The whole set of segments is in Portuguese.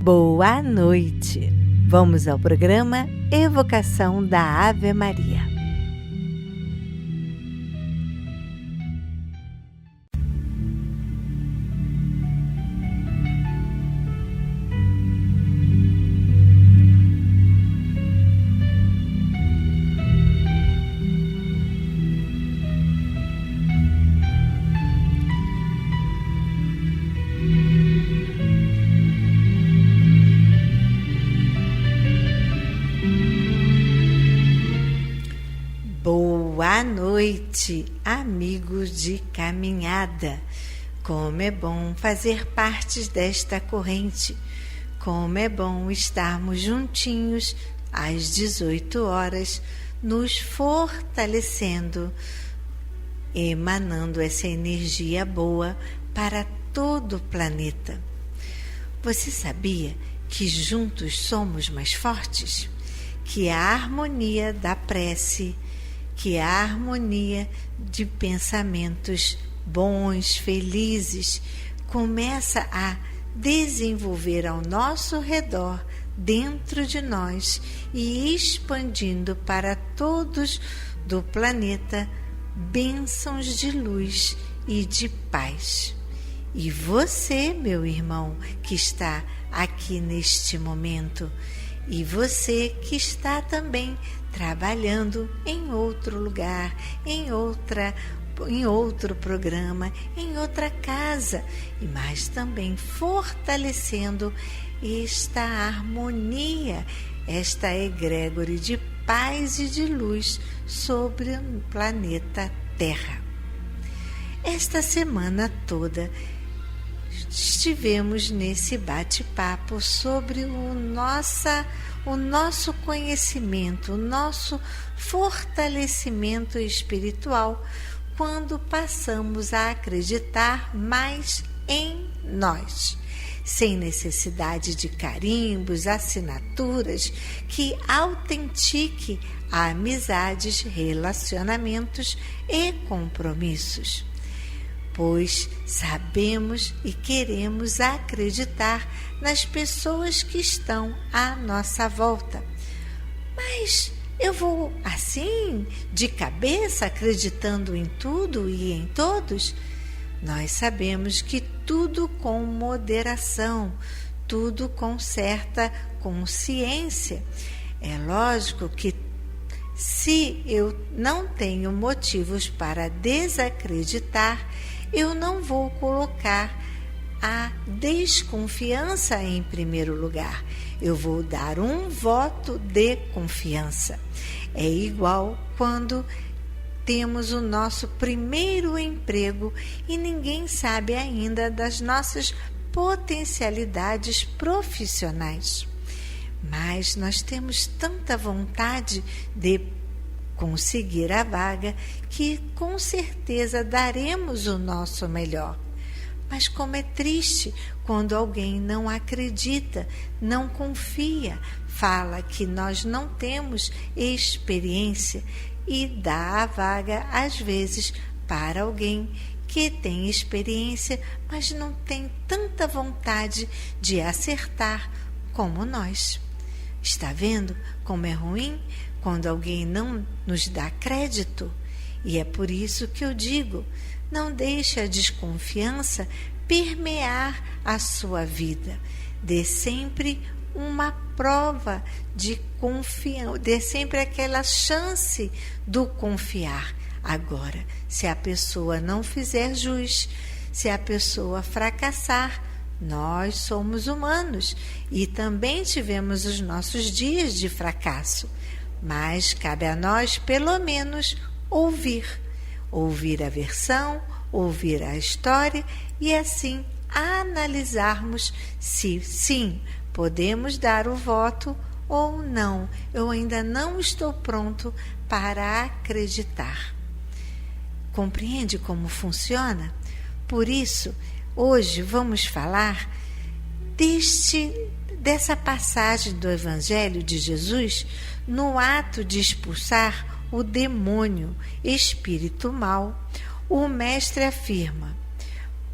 Boa noite! Vamos ao programa Evocação da Ave Maria. Boa noite, amigos de caminhada. Como é bom fazer parte desta corrente. Como é bom estarmos juntinhos às 18 horas, nos fortalecendo, emanando essa energia boa para todo o planeta. Você sabia que juntos somos mais fortes? Que a harmonia da prece, que a harmonia de pensamentos bons, felizes, começa a desenvolver ao nosso redor, dentro de nós e expandindo para todos do planeta bênçãos de luz e de paz. E você, meu irmão, que está aqui neste momento, e você que está também trabalhando em outro lugar, em outro programa, em outra casa, e mais também fortalecendo esta harmonia, esta egrégore de paz e de luz sobre o planeta Terra. Esta semana toda estivemos nesse bate-papo sobre o nosso conhecimento, o nosso fortalecimento espiritual, quando passamos a acreditar mais em nós, sem necessidade de carimbos, assinaturas que autentique amizades, relacionamentos e compromissos. Pois sabemos e queremos acreditar nas pessoas que estão à nossa volta. Mas eu vou assim, de cabeça, acreditando em tudo e em todos? Nós sabemos que tudo com moderação, tudo com certa consciência. É lógico que se eu não tenho motivos para desacreditar, eu não vou colocar a desconfiança em primeiro lugar. Eu vou dar um voto de confiança. É igual quando temos o nosso primeiro emprego e ninguém sabe ainda das nossas potencialidades profissionais. Mas nós temos tanta vontade de conseguir a vaga que com certeza daremos o nosso melhor. Mas como é triste quando alguém não acredita, não confia, fala que nós não temos experiência e dá a vaga, às vezes, para alguém que tem experiência, mas não tem tanta vontade de acertar como nós. Está vendo como é ruim quando alguém não nos dá crédito? E é por isso que eu digo, não deixe a desconfiança permear a sua vida. Dê sempre uma prova de confiança, dê sempre aquela chance do confiar. Agora, se a pessoa não fizer jus, se a pessoa fracassar, nós somos humanos e também tivemos os nossos dias de fracasso, mas cabe a nós, pelo menos, ouvir a versão, ouvir a história e assim analisarmos se sim, podemos dar o voto ou não. Eu ainda não estou pronto para acreditar. Compreende como funciona? Por isso, hoje vamos falar dessa passagem do Evangelho de Jesus no ato de expulsar o demônio, espírito mau. O mestre afirma: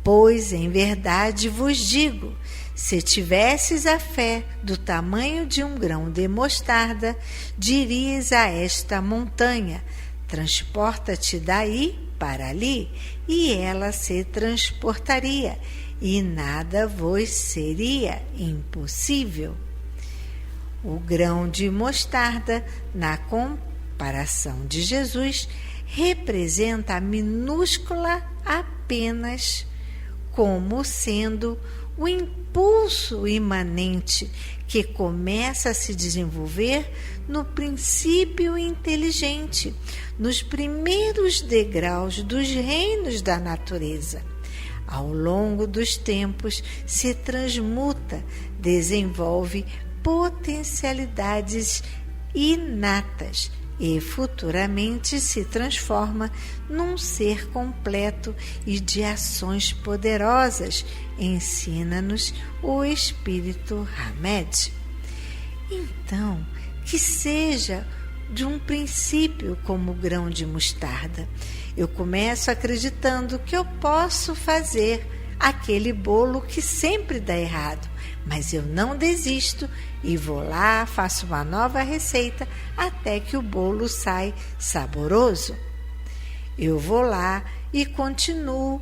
pois em verdade vos digo, Se tivesses a fé do tamanho de um grão de mostarda, dirias a esta montanha: transporta-te daí para ali, e ela se transportaria, e nada vos seria impossível. O grão de mostarda, na comparação de Jesus, representa a minúscula apenas como sendo o impulso imanente que começa a se desenvolver no princípio inteligente, nos primeiros degraus dos reinos da natureza. Ao longo dos tempos se transmuta, desenvolve potencialidades inatas e futuramente se transforma num ser completo e de ações poderosas, ensina-nos o Espírito Hamed. Então, que seja de um princípio como o grão de mostarda. Eu começo acreditando que eu posso fazer aquele bolo que sempre dá errado, mas eu não desisto e vou lá, faço uma nova receita até que o bolo sai saboroso. Eu vou lá e continuo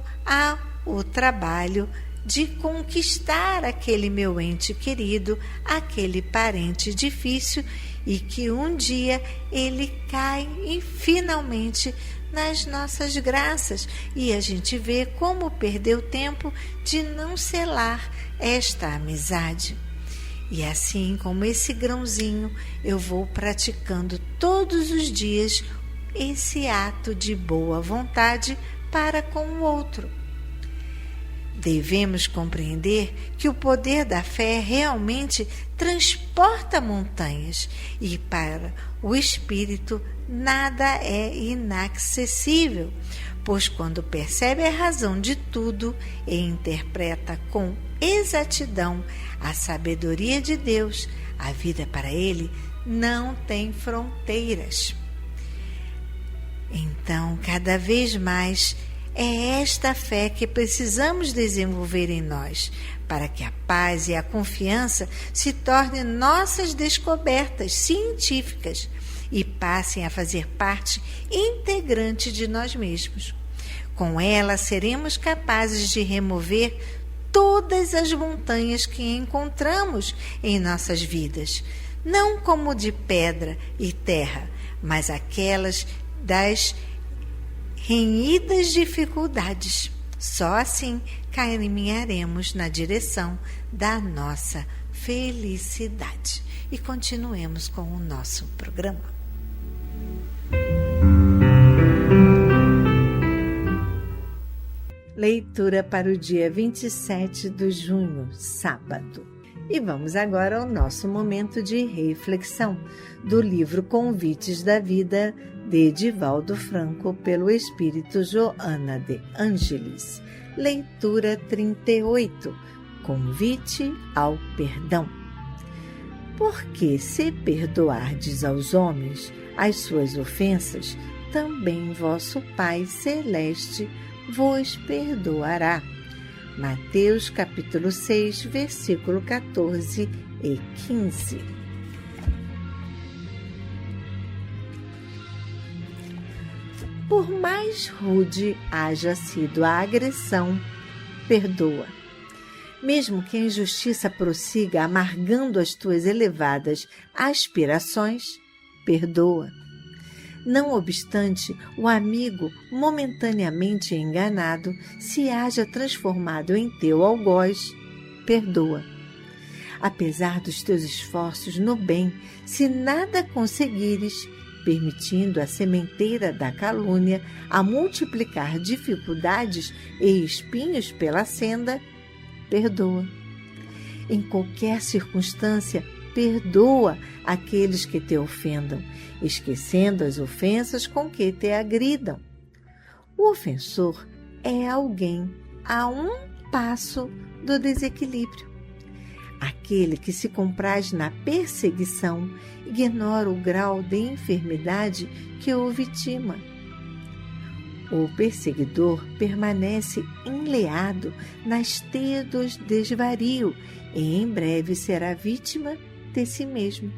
o trabalho de conquistar aquele meu ente querido, aquele parente difícil, e que um dia ele cai e finalmente nas nossas graças, e a gente vê como perdeu tempo de não selar esta amizade. E assim como esse grãozinho, eu vou praticando todos os dias esse ato de boa vontade para com o outro. Devemos compreender que o poder da fé realmente transporta montanhas, e para o espírito nada é inacessível, pois quando percebe a razão de tudo e interpreta com exatidão a sabedoria de Deus, a vida para ele não tem fronteiras. Então, cada vez mais, é esta fé que precisamos desenvolver em nós, para que a paz e a confiança se tornem nossas descobertas científicas e passem a fazer parte integrante de nós mesmos. Com ela, seremos capazes de remover todas as montanhas que encontramos em nossas vidas, não como de pedra e terra, mas aquelas das renhidas dificuldades. Só assim caminharemos na direção da nossa felicidade. E continuemos com o nosso programa. Leitura para o dia 27 de junho, sábado. E vamos agora ao nosso momento de reflexão do livro Convites da Vida, de Divaldo Franco, pelo Espírito Joana de Ângeles. Leitura 38. Convite ao perdão. Porque se perdoardes aos homens as suas ofensas, também vosso Pai Celeste vos perdoará. Mateus capítulo 6, versículo 14 e 15. Por mais rude haja sido a agressão, perdoa. Mesmo que a injustiça prossiga amargando as tuas elevadas aspirações, perdoa. Não obstante, o amigo, momentaneamente enganado, se haja transformado em teu algoz, perdoa. Apesar dos teus esforços no bem, se nada conseguires, permitindo a sementeira da calúnia a multiplicar dificuldades e espinhos pela senda, perdoa. Em qualquer circunstância, perdoa aqueles que te ofendam, esquecendo as ofensas com que te agridam. O ofensor é alguém a um passo do desequilíbrio. Aquele que se compraz na perseguição ignora o grau de enfermidade que o vitima. O perseguidor permanece enleado nas teias do desvario e em breve será vítima de si mesmo.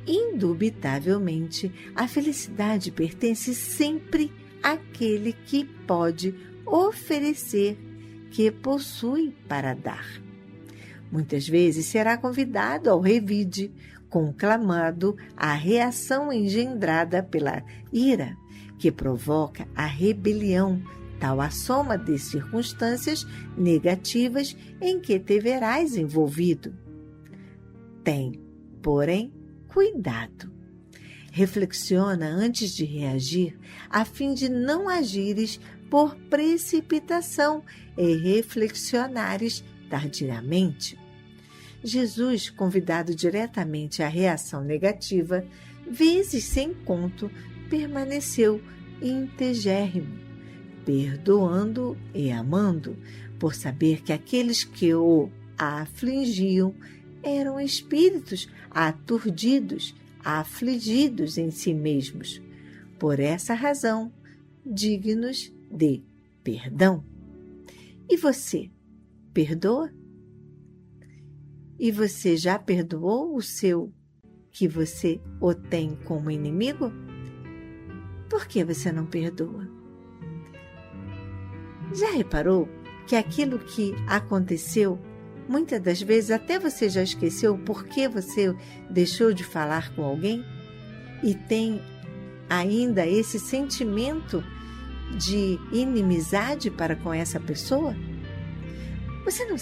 Indubitavelmente, a felicidade pertence sempre àquele que pode oferecer, que possui para dar. Muitas vezes será convidado ao revide, conclamado a reação engendrada pela ira, que provoca a rebelião, tal a soma de circunstâncias negativas em que te verás envolvido. Tem, porém, cuidado. Reflexiona antes de reagir, a fim de não agires por precipitação e reflexionares tardiamente. Jesus, convidado diretamente à reação negativa, vezes sem conto, permaneceu integérrimo, perdoando e amando, por saber que aqueles que o afligiam eram espíritos aturdidos, afligidos em si mesmos. Por essa razão, dignos de perdão. E você, perdoa? E você já perdoou o seu que você o tem como inimigo? Por que você não perdoa? Já reparou que aquilo que aconteceu, muitas das vezes até você já esqueceu por que você deixou de falar com alguém e tem ainda esse sentimento de inimizade para com essa pessoa? Você não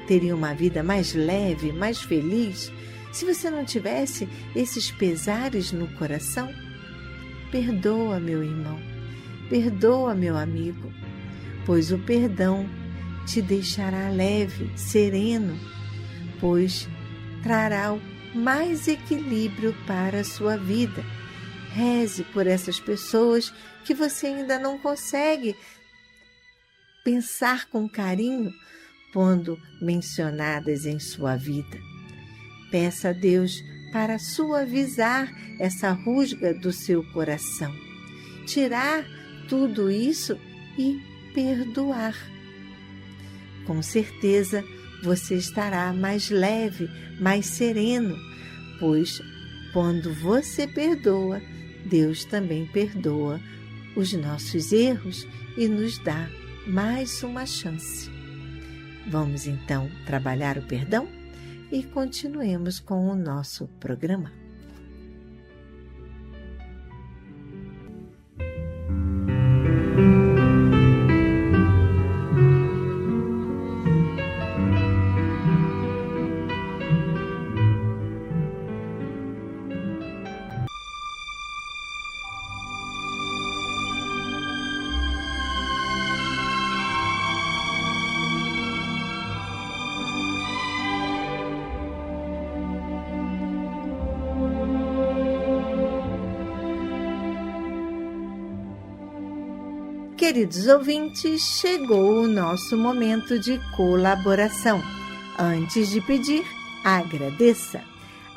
teria uma vida mais leve, mais feliz, se você não tivesse esses pesares no coração? Perdoa, meu irmão, perdoa, meu amigo, pois o perdão te deixará leve, sereno, pois trará mais equilíbrio para a sua vida. Reze por essas pessoas que você ainda não consegue pensar com carinho quando mencionadas em sua vida. Peça a Deus para suavizar essa rusga do seu coração, tirar tudo isso e perdoar. Com certeza você estará mais leve, mais sereno, pois quando você perdoa, Deus também perdoa os nossos erros e nos dá mais uma chance. Vamos então trabalhar o perdão e continuemos com o nosso programa. Queridos ouvintes, chegou o nosso momento de colaboração. Antes de pedir, agradeça.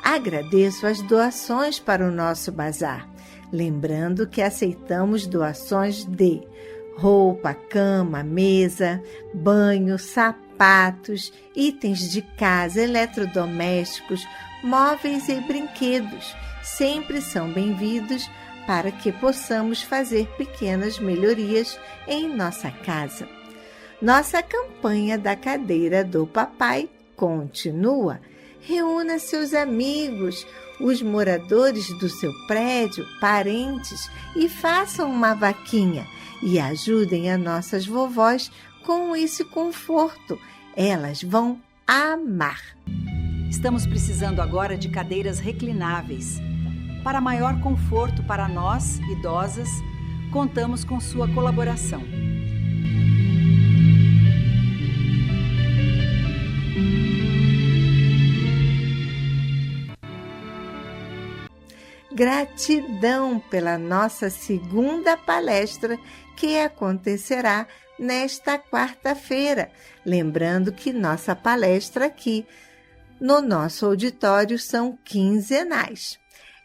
Agradeço as doações para o nosso bazar. Lembrando que aceitamos doações de roupa, cama, mesa, banho, sapatos, itens de casa, eletrodomésticos, móveis e brinquedos. Sempre são bem-vindos para que possamos fazer pequenas melhorias em nossa casa. Nossa campanha da cadeira do papai continua. Reúna seus amigos, os moradores do seu prédio, parentes e façam uma vaquinha e ajudem as nossas vovós com esse conforto. Elas vão amar. Estamos precisando agora de cadeiras reclináveis. Para maior conforto para nós, idosas, contamos com sua colaboração. Gratidão pela nossa segunda palestra que acontecerá nesta quarta-feira. Lembrando que nossa palestra aqui no nosso auditório são quinzenais.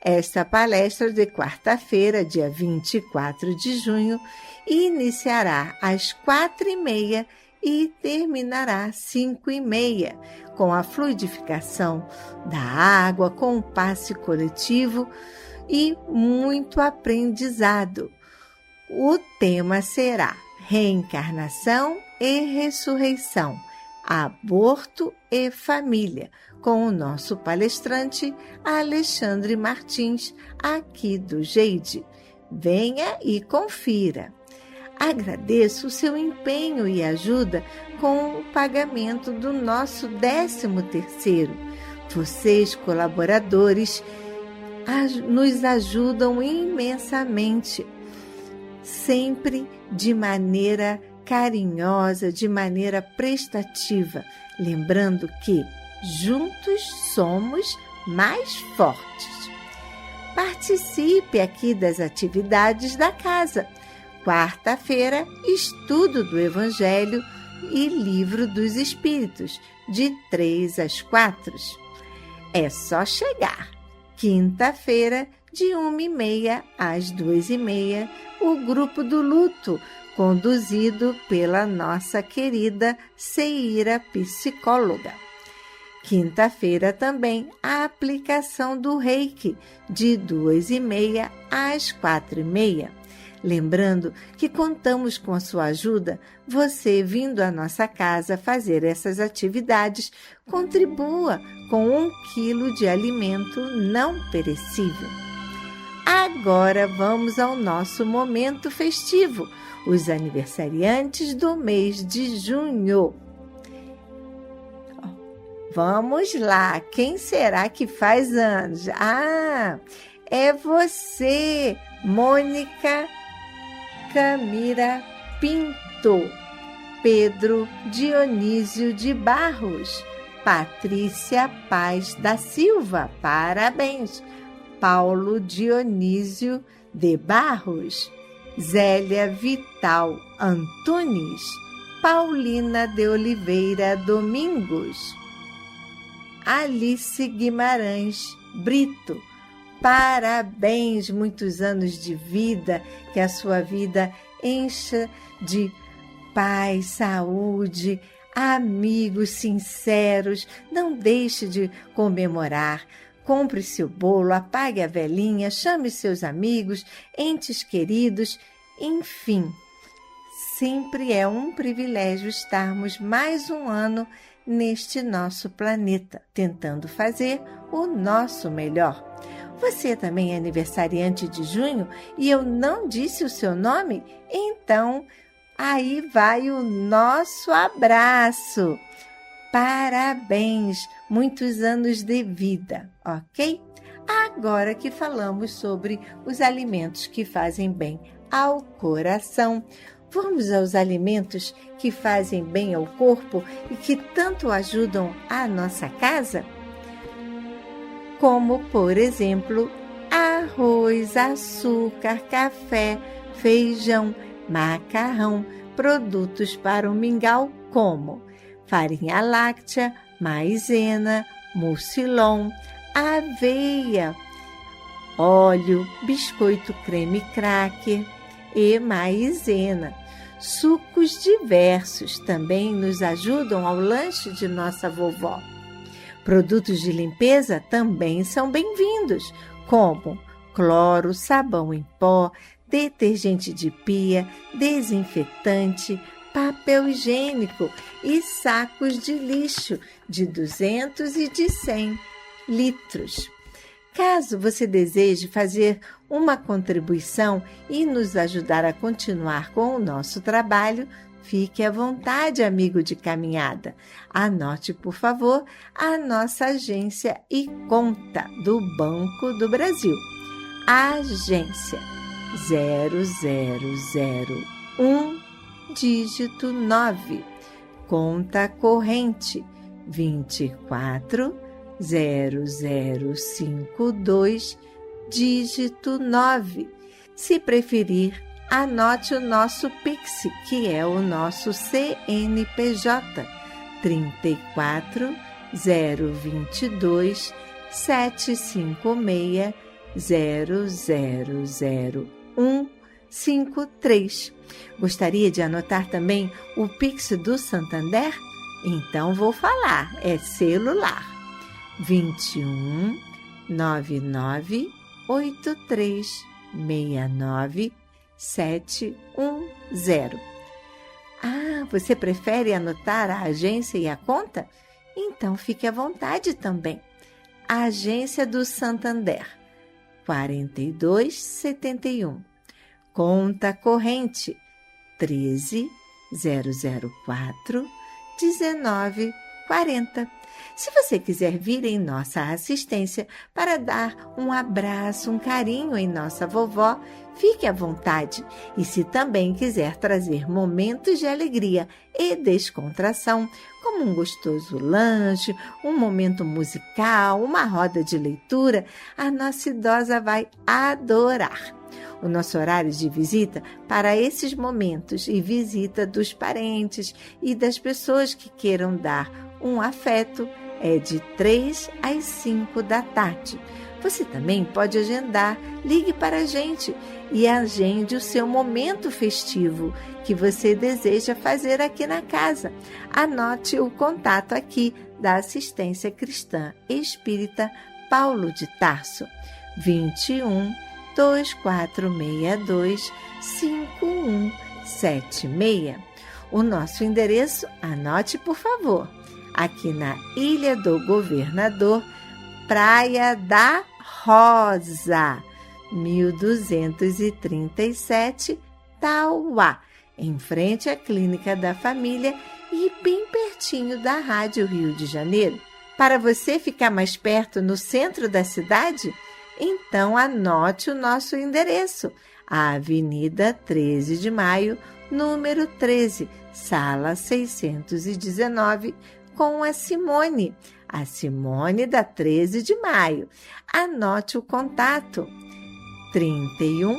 Esta palestra de quarta-feira, dia 24 de junho, iniciará às 4h30 e terminará às 5h30, com a fluidificação da água, com o passe coletivo e muito aprendizado. O tema será Reencarnação e Ressurreição, Aborto e Família, com o nosso palestrante Alexandre Martins, aqui do Geide. Venha e confira. Agradeço o seu empenho e ajuda com o pagamento do nosso 13º. Vocês, colaboradores, nos ajudam imensamente, sempre de maneira carinhosa, de maneira prestativa, lembrando que juntos somos mais fortes. Participe aqui das atividades da casa. Quarta-feira, estudo do Evangelho e Livro dos Espíritos, de 3 às 4. É só chegar. Quinta-feira, de 1h30 às 2h30, o Grupo do Luto, conduzido pela nossa querida Ceira, psicóloga. Quinta-feira também, a aplicação do Reiki, de 2h30 às 4h30. Lembrando que contamos com a sua ajuda, você vindo à nossa casa fazer essas atividades, contribua com 1 quilo de alimento não perecível. Agora vamos ao nosso momento festivo, os aniversariantes do mês de junho. Vamos lá, quem será que faz anos? É você, Mônica Camira Pinto, Pedro Dionísio de Barros, Patrícia Paz da Silva, parabéns. Paulo Dionísio de Barros, Zélia Vital Antunes, Paulina de Oliveira Domingos, Alice Guimarães Brito, parabéns, muitos anos de vida, que a sua vida encha de paz, saúde, amigos sinceros. Não deixe de comemorar. Compre seu bolo, apague a velinha, chame seus amigos, entes queridos, enfim. Sempre é um privilégio estarmos mais um ano neste nosso planeta, tentando fazer o nosso melhor. Você também é aniversariante de junho e eu não disse o seu nome? Então, aí vai o nosso abraço. Parabéns, muitos anos de vida, ok? Agora que falamos sobre os alimentos que fazem bem ao coração, vamos aos alimentos que fazem bem ao corpo e que tanto ajudam a nossa casa? Como, por exemplo, arroz, açúcar, café, feijão, macarrão, produtos para o mingau como farinha láctea, maizena, mucilon, aveia, óleo, biscoito creme cracker e maizena. Sucos diversos também nos ajudam ao lanche de nossa vovó. Produtos de limpeza também são bem-vindos, como cloro, sabão em pó, detergente de pia, desinfetante, papel higiênico e sacos de lixo de 200 e de 100 litros. Caso você deseje fazer uma contribuição e nos ajudar a continuar com o nosso trabalho, fique à vontade, amigo de caminhada. Anote, por favor, a nossa agência e conta do Banco do Brasil. Agência 0001, dígito 9. Conta corrente 240052, dígito 9. Se preferir, anote o nosso Pix, que é o nosso CNPJ 34022 756 000153. Gostaria de anotar também o Pix do Santander? Então vou falar, é celular 21 99 83 69 710. Ah, você prefere anotar a agência e a conta? Então fique à vontade também. A Agência do Santander, 4271. Conta corrente, 13 004 1940. Se você quiser vir em nossa assistência para dar um abraço, um carinho em nossa vovó, fique à vontade. E se também quiser trazer momentos de alegria e descontração, como um gostoso lanche, um momento musical, uma roda de leitura, a nossa idosa vai adorar. O nosso horário de visita para esses momentos e visita dos parentes e das pessoas que queiram dar um afeto é de 3 às 5 da tarde. Você também pode agendar, ligue para a gente e agende o seu momento festivo que você deseja fazer aqui na casa. Anote o contato aqui da Assistência Cristã Espírita Paulo de Tarso, 21 2462 5176. O nosso endereço, anote por favor, aqui na Ilha do Governador, Praia da Rosa, 1237, Tauá, em frente à Clínica da Família e bem pertinho da Rádio Rio de Janeiro. Para você ficar mais perto no centro da cidade, então anote o nosso endereço, a Avenida 13 de Maio, número 13, Sala 619, com a Simone da 13 de Maio. Anote o contato, 31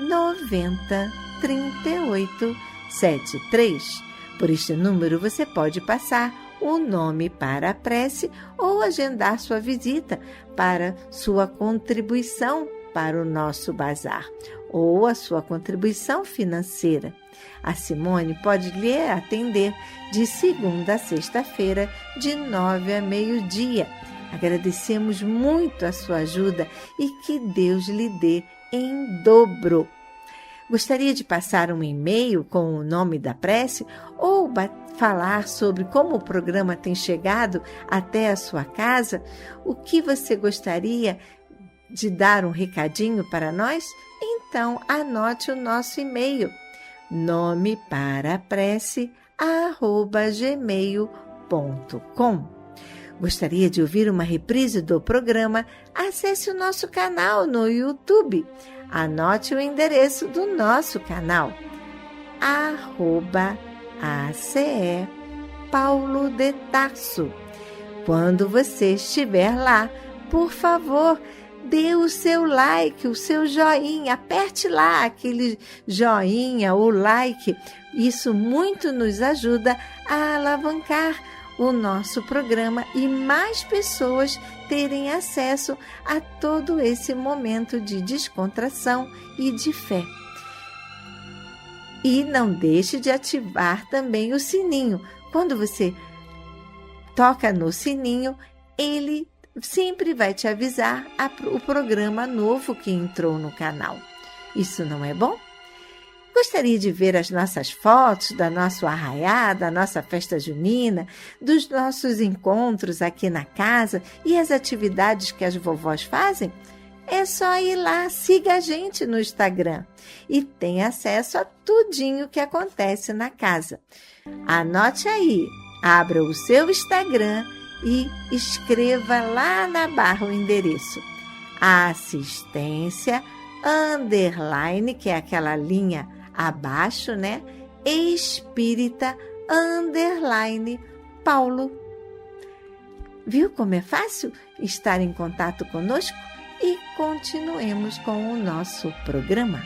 90 38 73. Por este número você pode passar o nome para a prece ou agendar sua visita para sua contribuição para o nosso bazar ou a sua contribuição financeira. A Simone pode lhe atender de segunda a sexta-feira, de 9 a meio-dia. Agradecemos muito a sua ajuda e que Deus lhe dê em dobro. Gostaria de passar um e-mail com o nome da prece ou falar sobre como o programa tem chegado até a sua casa? O que você gostaria de dar um recadinho para nós? Então, anote o nosso e-mail, nomeparaprece@gmail.com. Gostaria de ouvir uma reprise do programa? Acesse o nosso canal no YouTube. Anote o endereço do nosso canal, @ACE Paulo de Tarso. Quando você estiver lá, por favor, dê o seu like, o seu joinha, aperte lá aquele joinha, o like. Isso muito nos ajuda a alavancar o nosso programa e mais pessoas terem acesso a todo esse momento de descontração e de fé. E não deixe de ativar também o sininho. Quando você toca no sininho, ele sempre vai te avisar o programa novo que entrou no canal. Isso não é bom? Gostaria de ver as nossas fotos da nossa arraiá, da nossa festa junina, dos nossos encontros aqui na casa e as atividades que as vovós fazem? É só ir lá, siga a gente no Instagram e tem acesso a tudinho que acontece na casa. Anote aí, abra o seu Instagram e escreva lá na barra o endereço assistência _ que é aquela linha abaixo, né? Espírita _ Paulo. Viu como é fácil estar em contato conosco? E continuemos com o nosso programa.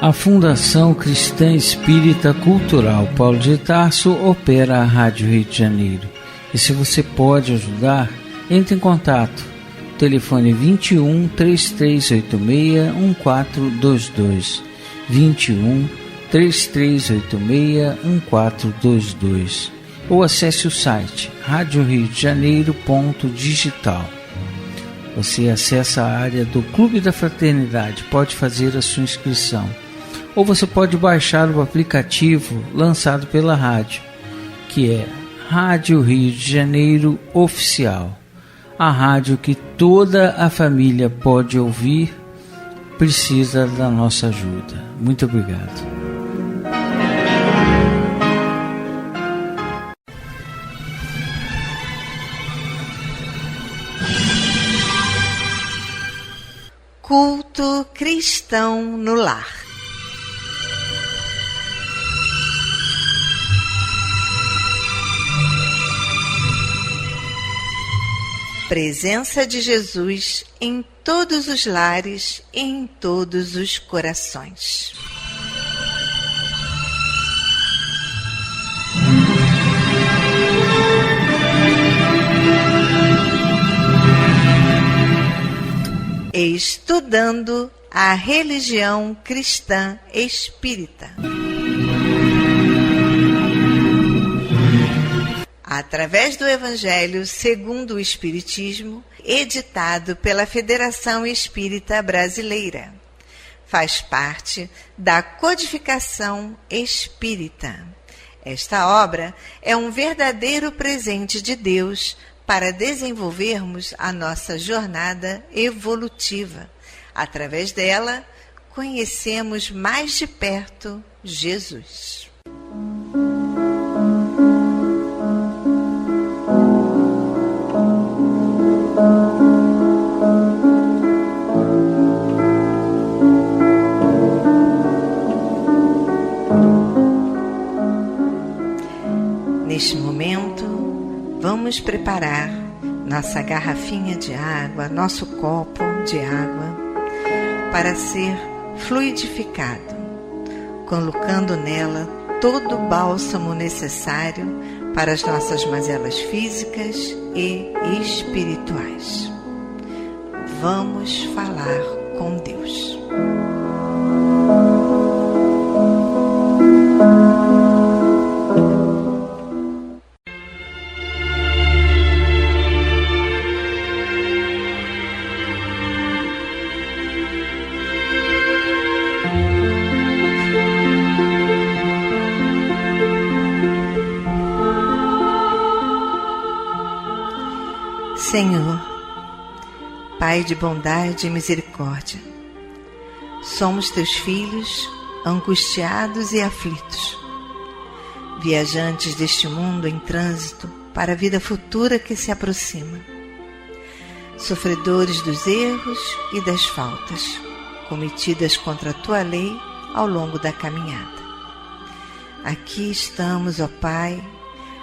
A Fundação Cristã Espírita Cultural Paulo de Tarso opera a Rádio Rio de Janeiro. E se você pode ajudar, entre em contato. Telefone 21 3386 1422. 21 3386 1422. Ou acesse o site radioriodejaneiro.digital. Você acessa a área do Clube da Fraternidade, pode fazer a sua inscrição. Ou você pode baixar o aplicativo lançado pela rádio, que é Rádio Rio de Janeiro Oficial. A rádio que toda a família pode ouvir, precisa da nossa ajuda. Muito obrigado. Culto cristão no lar. Presença de Jesus em todos os lares e em todos os corações. Estudando a religião cristã espírita. Através do Evangelho segundo o Espiritismo, editado pela Federação Espírita Brasileira. Faz parte da Codificação Espírita. Esta obra é um verdadeiro presente de Deus para desenvolvermos a nossa jornada evolutiva. Através dela, conhecemos mais de perto Jesus. Neste momento, vamos preparar nossa garrafinha de água, nosso copo de água, para ser fluidificado, colocando nela todo o bálsamo necessário para as nossas mazelas físicas e espirituais. Vamos falar com Deus. Senhor, Pai de bondade e misericórdia, somos teus filhos, angustiados e aflitos, viajantes deste mundo em trânsito para a vida futura que se aproxima, sofredores dos erros e das faltas cometidas contra a tua lei ao longo da caminhada. Aqui estamos, ó Pai,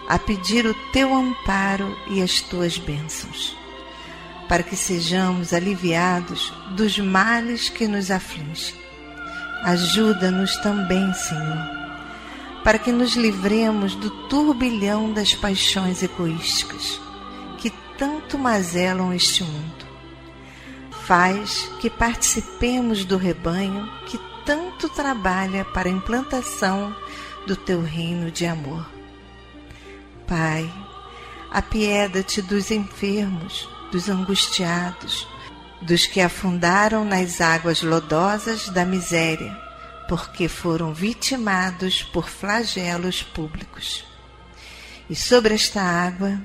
a pedir o teu amparo e as tuas bênçãos, para que sejamos aliviados dos males que nos afligem. Ajuda-nos também, Senhor, para que nos livremos do turbilhão das paixões egoísticas que tanto mazelam este mundo. Faz que participemos do rebanho que tanto trabalha para a implantação do teu reino de amor. Pai, apieda-te dos enfermos, dos angustiados, dos que afundaram nas águas lodosas da miséria, porque foram vitimados por flagelos públicos. E sobre esta água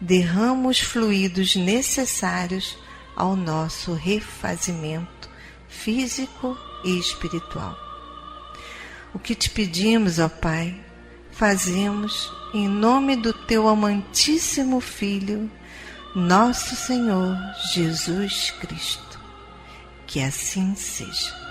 derrama os fluidos necessários ao nosso refazimento físico e espiritual. O que te pedimos, ó Pai, fazemos em nome do teu amantíssimo Filho, nosso Senhor Jesus Cristo. Que assim seja.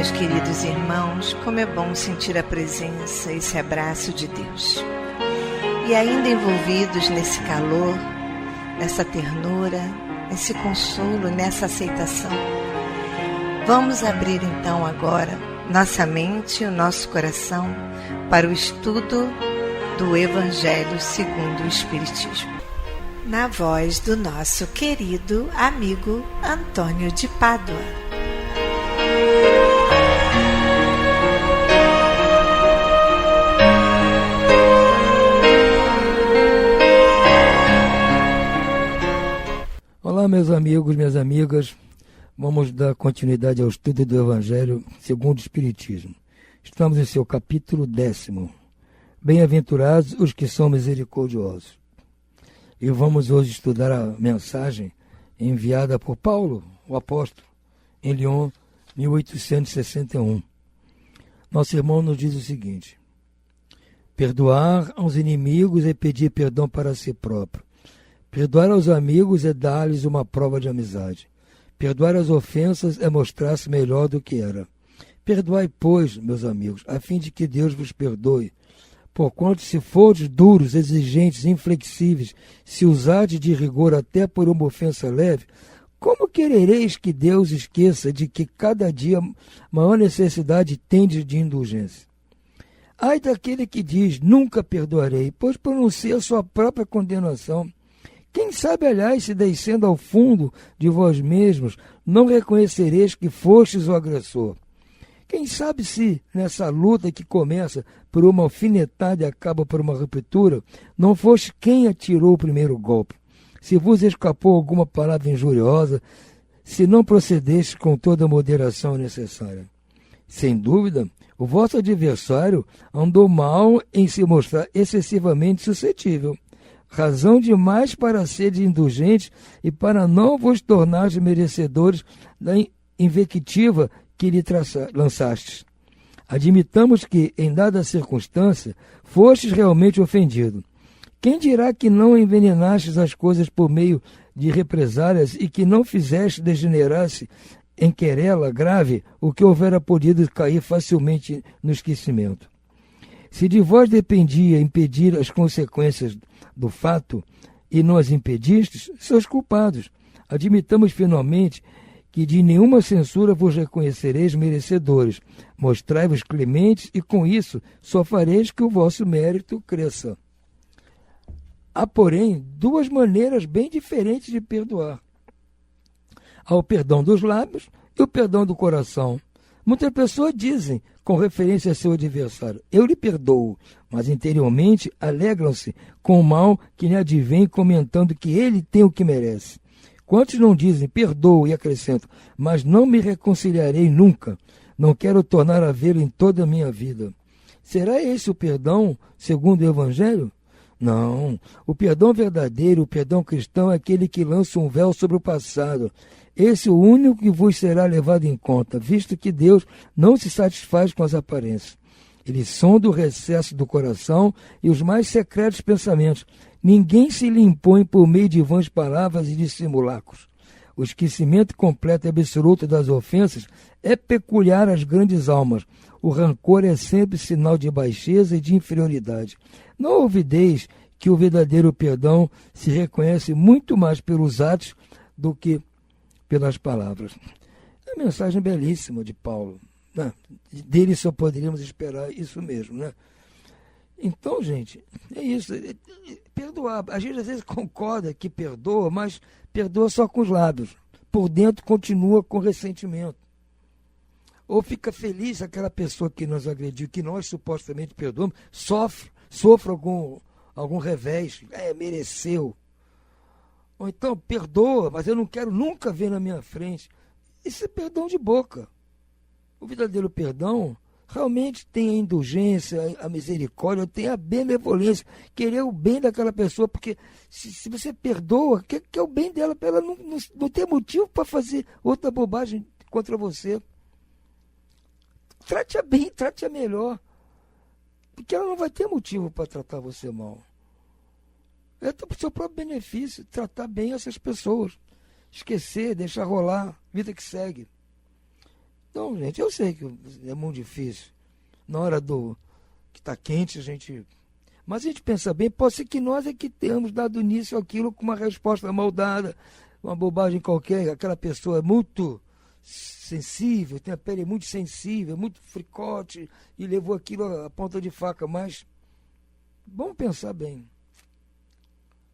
meus queridos irmãos, como é bom sentir a presença, esse abraço de Deus. E ainda envolvidos nesse calor, nessa ternura, nesse consolo, nessa aceitação, vamos abrir então agora nossa mente e o nosso coração para o estudo do Evangelho segundo o Espiritismo, na voz do nosso querido amigo Antônio de Pádua. Olá, meus amigos, minhas amigas. Vamos dar continuidade ao estudo do Evangelho segundo o Espiritismo. Estamos em seu capítulo 10º. Bem-aventurados os que são misericordiosos. E vamos hoje estudar a mensagem enviada por Paulo, o apóstolo, em Lyon, 1861. Nosso irmão nos diz o seguinte: perdoar aos inimigos é pedir perdão para si próprio. Perdoar aos amigos é dar-lhes uma prova de amizade. Perdoar as ofensas é mostrar-se melhor do que era. Perdoai, pois, meus amigos, a fim de que Deus vos perdoe. Porquanto, se fordes duros, exigentes, inflexíveis, se usardes de rigor até por uma ofensa leve, como querereis que Deus esqueça de que cada dia maior necessidade tendes de indulgência? Ai daquele que diz, nunca perdoarei, pois pronuncia sua própria condenação. Quem sabe, aliás, se descendo ao fundo de vós mesmos, não reconhecereis que fostes o agressor? Quem sabe se, nessa luta que começa por uma alfinetada e acaba por uma ruptura, não foste quem atirou o primeiro golpe? Se vos escapou alguma palavra injuriosa, se não procedeste com toda a moderação necessária? Sem dúvida, o vosso adversário andou mal em se mostrar excessivamente suscetível. Razão demais para ser indulgentes e para não vos tornar merecedores da invectiva que lhe lançastes. Admitamos que, em dada circunstância, fostes realmente ofendido. Quem dirá que não envenenastes as coisas por meio de represálias e que não fizeste degenerar-se em querela grave o que houvera podido cair facilmente no esquecimento? Se de vós dependia impedir as consequências do fato e não as impedistes, sois culpados. Admitamos finalmente que de nenhuma censura vos reconhecereis merecedores. Mostrai-vos clementes e com isso só fareis que o vosso mérito cresça. Há, porém, duas maneiras bem diferentes de perdoar. Há o perdão dos lábios e o perdão do coração. Muitas pessoas dizem, com referência a seu adversário, eu lhe perdoo, mas interiormente alegram-se com o mal que lhe advém, comentando que ele tem o que merece. Quantos não dizem, perdoo, e acrescentam, mas não me reconciliarei nunca, não quero tornar a vê-lo em toda a minha vida. Será esse o perdão segundo o Evangelho? Não, o perdão verdadeiro, o perdão cristão é aquele que lança um véu sobre o passado. Esse é o único que vos será levado em conta, visto que Deus não se satisfaz com as aparências. Ele sonda o recesso do coração e os mais secretos pensamentos. Ninguém se lhe impõe por meio de vãs palavras e de simulacros. O esquecimento completo e absoluto das ofensas é peculiar às grandes almas. O rancor é sempre sinal de baixeza e de inferioridade. Não ouvideis que o verdadeiro perdão se reconhece muito mais pelos atos do que pelas palavras. É uma mensagem belíssima de Paulo, né? Dele só poderíamos esperar isso mesmo, né? Então, gente, é isso. Perdoar. A gente às vezes concorda que perdoa, mas perdoa só com os lábios. Por dentro continua com ressentimento. Ou fica feliz aquela pessoa que nos agrediu, que nós supostamente perdoamos, sofre algum revés, mereceu. Ou então, perdoa, mas eu não quero nunca ver na minha frente. Isso é perdão de boca. O verdadeiro perdão realmente tem a indulgência, a misericórdia, tem a benevolência, querer o bem daquela pessoa, porque se você perdoa, quer o bem dela, para ela não ter motivo para fazer outra bobagem contra você. Trate-a bem, trate-a melhor, porque ela não vai ter motivo para tratar você mal. É para o seu próprio benefício, tratar bem essas pessoas. Esquecer, deixar rolar, vida que segue. Então, gente, eu sei que é muito difícil. Na hora que está quente, mas a gente pensa bem, pode ser que nós é que tenhamos dado início àquilo com uma resposta mal dada, uma bobagem qualquer, aquela pessoa é muito sensível, tem a pele muito sensível, muito fricote, e levou aquilo à ponta de faca, mas vamos pensar bem.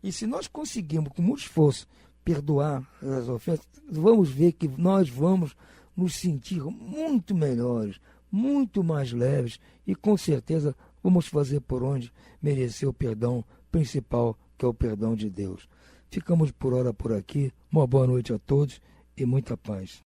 E se nós conseguirmos, com muito esforço, perdoar as ofensas, vamos ver que nós vamos nos sentir muito melhores, muito mais leves, e com certeza vamos fazer por onde merecer o perdão principal, que é o perdão de Deus. Ficamos por hora por aqui. Uma boa noite a todos e muita paz.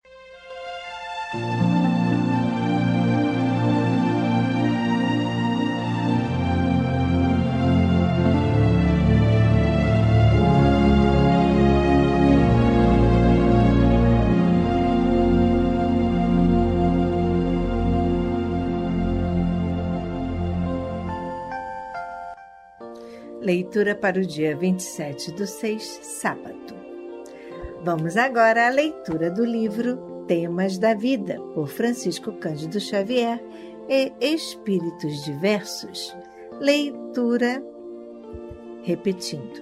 Leitura para o dia 27/6, sábado. Vamos agora à leitura do livro Temas da Vida, por Francisco Cândido Xavier e Espíritos Diversos. Leitura, repetindo.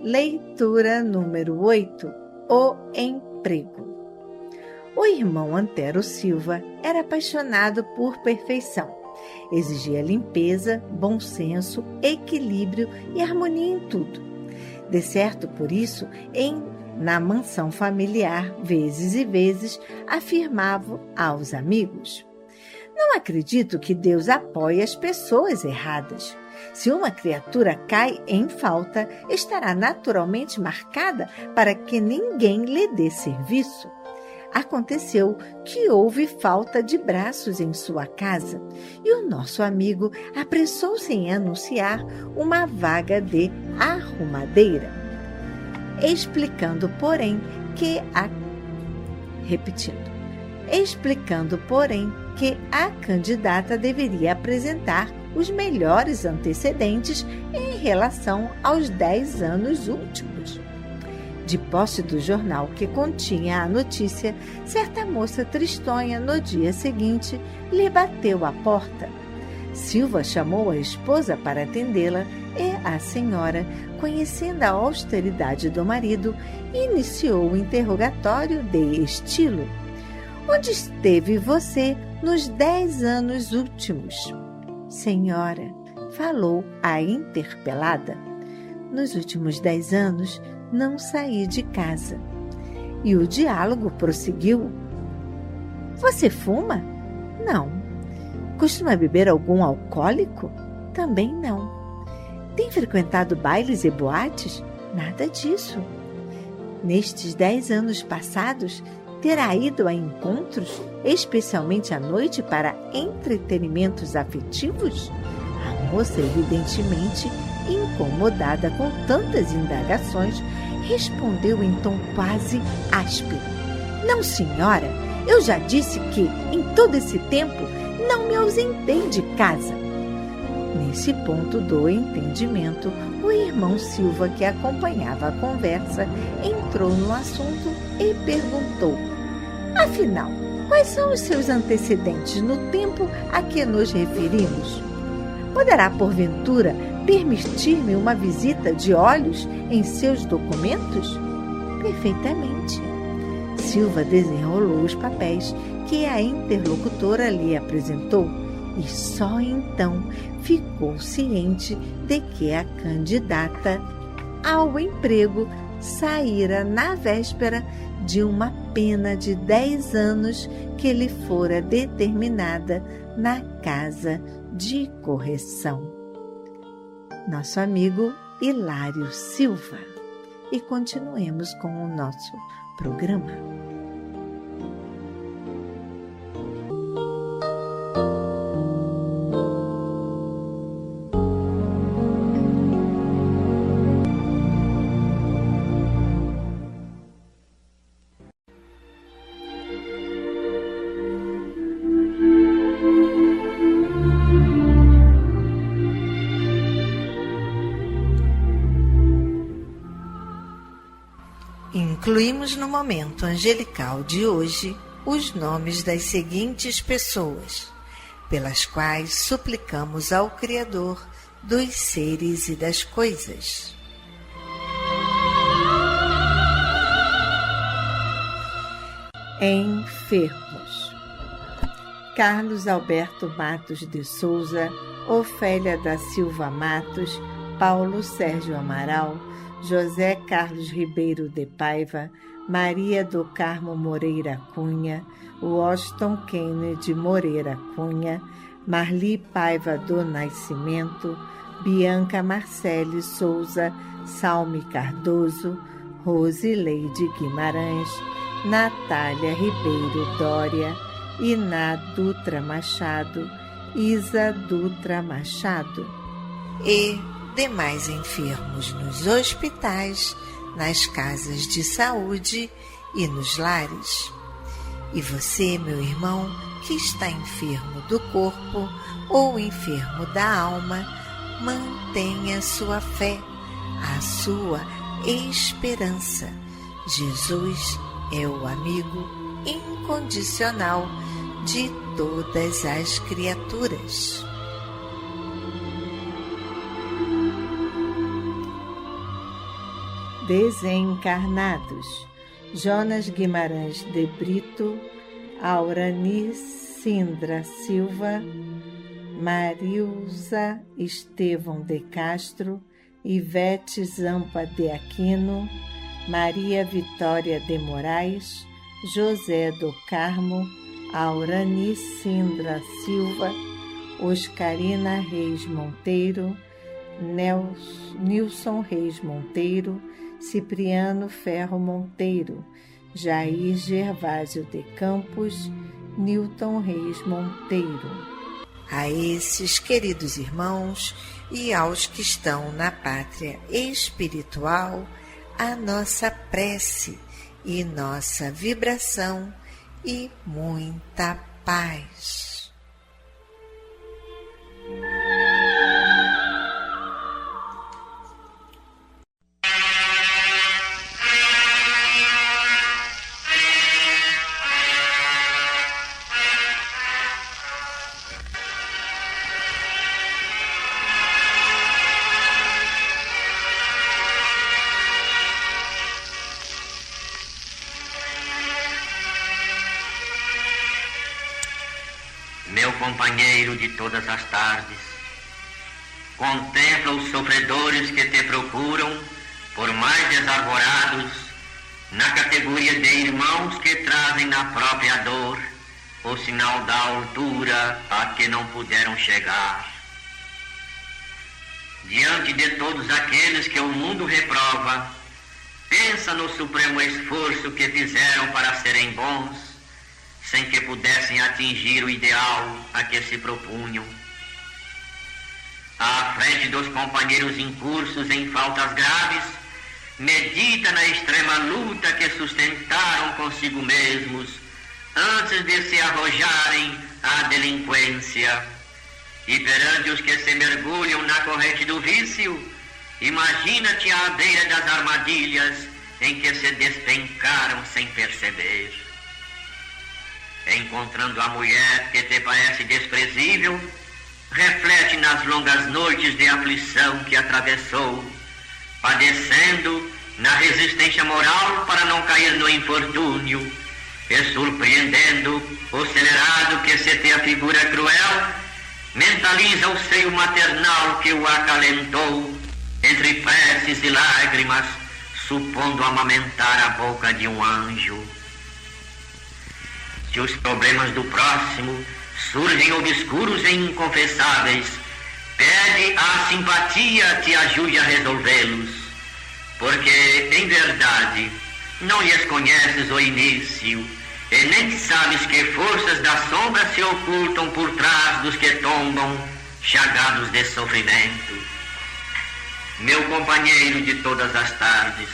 Leitura número 8, O Emprego. O irmão Antero Silva era apaixonado por perfeição. Exigia limpeza, bom senso, equilíbrio e harmonia em tudo. De certo, por isso, na mansão familiar, vezes e vezes, afirmava aos amigos: não acredito que Deus apoie as pessoas erradas. Se uma criatura cai em falta, estará naturalmente marcada para que ninguém lhe dê serviço. Aconteceu que houve falta de braços em sua casa e o nosso amigo apressou-se em anunciar uma vaga de arrumadeira, explicando, porém, que a candidata deveria apresentar os melhores antecedentes em relação aos 10 anos últimos. De posse do jornal que continha a notícia, certa moça tristonha, no dia seguinte, lhe bateu à porta. Silva chamou a esposa para atendê-la e a senhora, conhecendo a austeridade do marido, iniciou o interrogatório de estilo: onde esteve você nos 10 anos últimos? Senhora, falou a interpelada, nos últimos 10 anos não saí de casa. E o diálogo prosseguiu: você fuma? Não. Costuma beber algum alcoólico? Também não. Tem frequentado bailes e boates? Nada disso. Nestes 10 anos passados, terá ido a encontros, especialmente à noite, para entretenimentos afetivos? A moça, evidentemente incomodada com tantas indagações, respondeu em tom quase áspero: não, senhora, eu já disse que, em todo esse tempo, não me ausentei de casa. Nesse ponto do entendimento, o irmão Silva, que acompanhava a conversa, entrou no assunto e perguntou: afinal, quais são os seus antecedentes no tempo a que nos referimos? Poderá, porventura, permitir-me uma visita de olhos em seus documentos? Perfeitamente. Silva desenrolou os papéis que a interlocutora lhe apresentou e só então ficou ciente de que a candidata ao emprego saíra na véspera de uma pena de 10 anos que lhe fora determinada na casa de correção. Nosso amigo Hilário Silva. E continuemos com o nosso programa. Incluímos no momento angelical de hoje os nomes das seguintes pessoas, pelas quais suplicamos ao Criador dos seres e das coisas. Enfermos: Carlos Alberto Matos de Souza, Ofélia da Silva Matos, Paulo Sérgio Amaral, José Carlos Ribeiro de Paiva, Maria do Carmo Moreira Cunha, Washington Kennedy Moreira Cunha, Marli Paiva do Nascimento, Bianca Marcele Souza, Salme Cardoso, Rosileide Guimarães, Natália Ribeiro Dória, Iná Dutra Machado, Isa Dutra Machado e demais enfermos nos hospitais, nas casas de saúde e nos lares. E você, meu irmão, que está enfermo do corpo ou enfermo da alma, mantenha sua fé, a sua esperança. Jesus é o amigo incondicional de todas as criaturas. Desencarnados: Jonas Guimarães de Brito, Aurani Sindra Silva, Marilza Estevão de Castro, Ivete Zampa de Aquino, Maria Vitória de Moraes, José do Carmo, Aurani Sindra Silva, Oscarina Reis Monteiro, Nilson Reis Monteiro, Cipriano Ferro Monteiro, Jair Gervásio de Campos, Nilton Reis Monteiro. A esses queridos irmãos e aos que estão na pátria espiritual, a nossa prece e nossa vibração e muita paz. Meu companheiro de todas as tardes, contempla os sofredores que te procuram, por mais desarvorados, na categoria de irmãos que trazem na própria dor o sinal da altura a que não puderam chegar. Diante de todos aqueles que o mundo reprova, pensa no supremo esforço que fizeram para serem bons, sem que pudessem atingir o ideal a que se propunham. À frente dos companheiros incursos em faltas graves, medita na extrema luta que sustentaram consigo mesmos antes de se arrojarem à delinquência. E perante os que se mergulham na corrente do vício, imagina-te à beira das armadilhas em que se despencaram sem perceber. Encontrando a mulher que te parece desprezível, reflete nas longas noites de aflição que atravessou, padecendo na resistência moral para não cair no infortúnio, e surpreendendo o celerado que se te afigura cruel, mentaliza o seio maternal que o acalentou, entre preces e lágrimas, supondo amamentar a boca de um anjo. Se os problemas do próximo surgem obscuros e inconfessáveis, pede à simpatia que ajude a resolvê-los, porque, em verdade, não lhes conheces o início e nem sabes que forças da sombra se ocultam por trás dos que tombam, chagados de sofrimento. Meu companheiro de todas as tardes,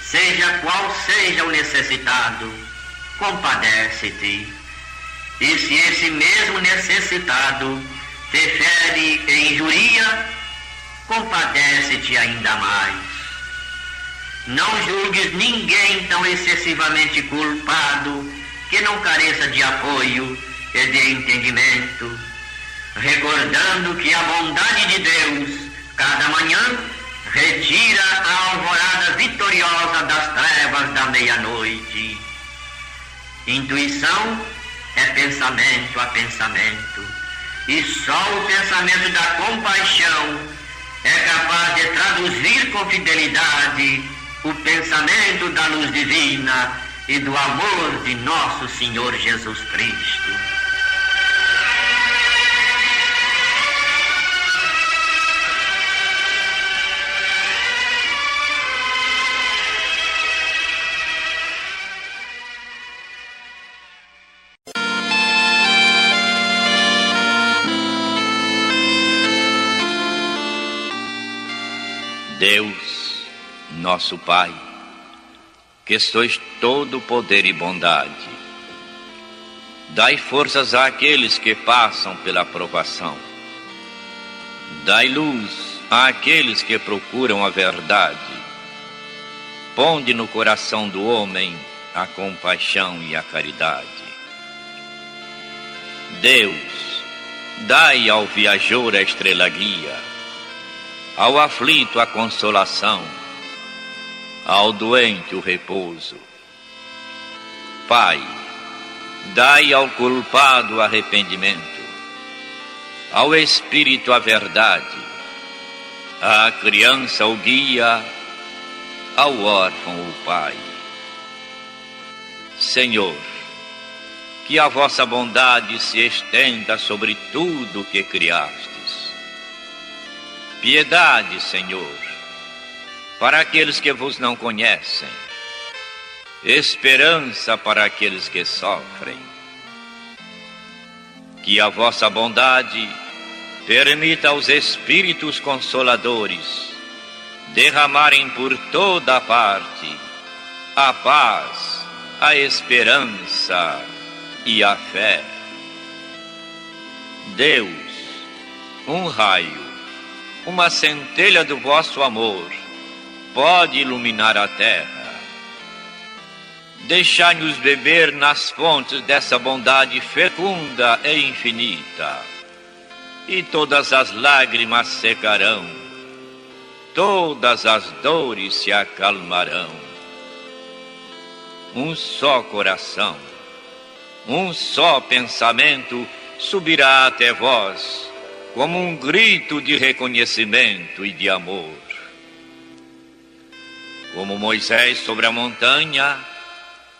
seja qual seja o necessitado, compadece-te, e se esse mesmo necessitado te fere e injuria, compadece-te ainda mais. Não julgues ninguém tão excessivamente culpado que não careça de apoio e de entendimento, recordando que a bondade de Deus, cada manhã, retira a alvorada vitoriosa das trevas da meia-noite. Intuição é pensamento a pensamento, e só o pensamento da compaixão é capaz de traduzir com fidelidade o pensamento da luz divina e do amor de nosso Senhor Jesus Cristo. Deus, nosso Pai, que sois todo poder e bondade, dai forças àqueles que passam pela provação, dai luz àqueles que procuram a verdade, ponde no coração do homem a compaixão e a caridade. Deus, dai ao viajor a estrela guia, ao aflito a consolação, ao doente o repouso. Pai, dai ao culpado arrependimento, ao espírito a verdade, à criança o guia, ao órfão o pai. Senhor, que a vossa bondade se estenda sobre tudo o que criastes. Piedade, Senhor, para aqueles que vos não conhecem, esperança para aqueles que sofrem. Que a vossa bondade permita aos Espíritos Consoladores derramarem por toda a parte a paz, a esperança e a fé. Deus, um raio, uma centelha do vosso amor pode iluminar a terra. Deixai-nos beber nas fontes dessa bondade fecunda e infinita, e todas as lágrimas secarão, todas as dores se acalmarão. Um só coração, um só pensamento subirá até vós, como um grito de reconhecimento e de amor. Como Moisés sobre a montanha,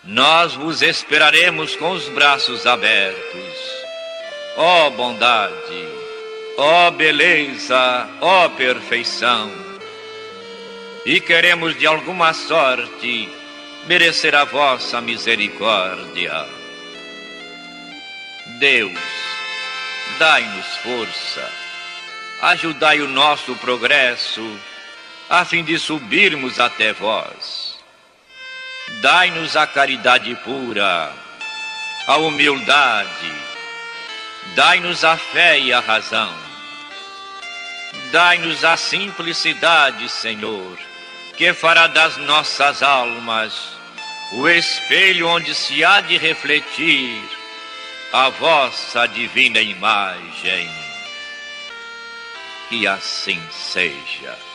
nós vos esperaremos com os braços abertos. Ó bondade, ó beleza, ó perfeição! E queremos de alguma sorte merecer a vossa misericórdia. Deus, dai-nos força, ajudai o nosso progresso, a fim de subirmos até vós. Dai-nos a caridade pura, a humildade, dai-nos a fé e a razão. Dai-nos a simplicidade, Senhor, que fará das nossas almas o espelho onde se há de refletir a vossa divina imagem. Que assim seja.